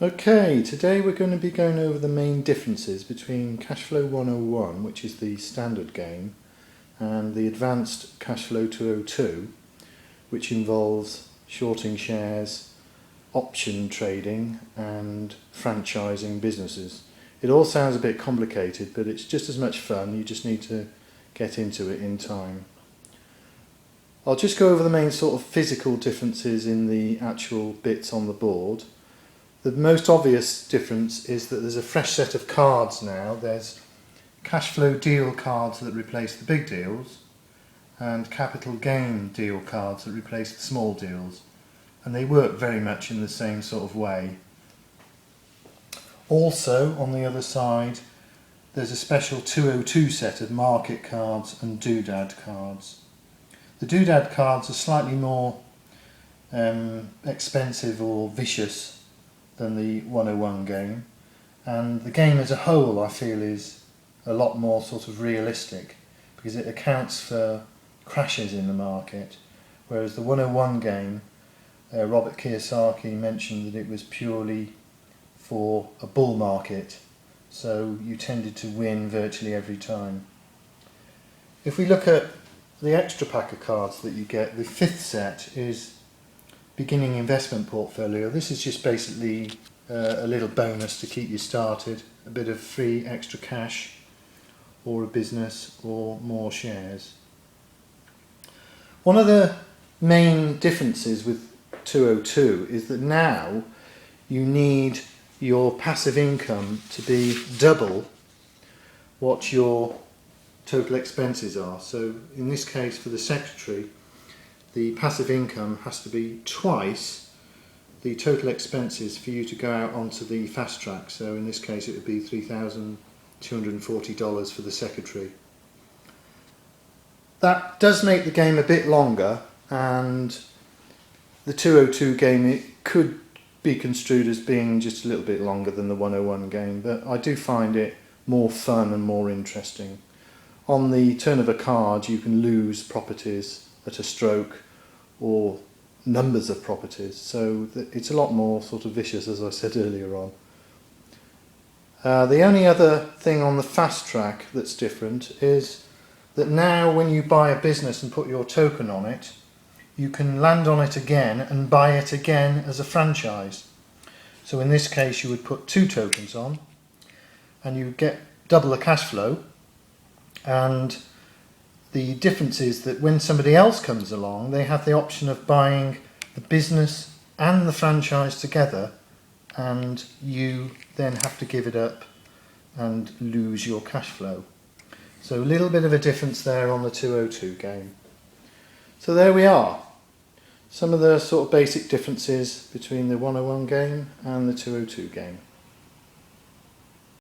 Okay, today we're going to be going over the main differences between Cashflow 101, which is the standard game, and the advanced Cashflow 202, which involves shorting shares, option trading and franchising businesses. It all sounds a bit complicated, but it's just as much fun. You just need to get into it in time. I'll just go over the main sort of physical differences in the actual bits on the board. The most obvious difference is that there's a fresh set of cards now. There's Cashflow deal cards that replace the big deals and capital gain deal cards that replace the small deals, and they work very much in the same sort of way. Also, on the other side, there's a special 202 set of market cards and doodad cards. The doodad cards are slightly more expensive or vicious than the 101 game, and the game as a whole I feel is a lot more sort of realistic because it accounts for crashes in the market, whereas the 101 game, Robert Kiyosaki mentioned that it was purely for a bull market, so you tended to win virtually every time. If we look at the extra pack of cards that you get, the fifth set is beginning investment portfolio. This is just basically a little bonus to keep you started, a bit of free extra cash or a business or more shares. One of the main differences with 202 is that now you need your passive income to be double what your total expenses are. So in this case, for the secretary, the passive income has to be twice the total expenses for you to go out onto the fast track. So in this case it would be $3,240 for the secretary. That does make the game a bit longer, and the 202 game, it could be construed as being just a little bit longer than the 101 game, but I do find it more fun and more interesting. On the turn of a card you can lose properties at a stroke or numbers of properties, so it's a lot more sort of vicious, as I said earlier on. The only other thing on the fast track that's different is that now when you buy a business and put your token on it, you can land on it again and buy it again as a franchise. So in this case you would put 2 tokens on and you get double the cash flow. And the difference is that when somebody else comes along, they have the option of buying the business and the franchise together, and you then have to give it up and lose your cash flow. So a little bit of a difference there on the 202 game. So there we are. Some of the sort of basic differences between the 101 game and the 202 game.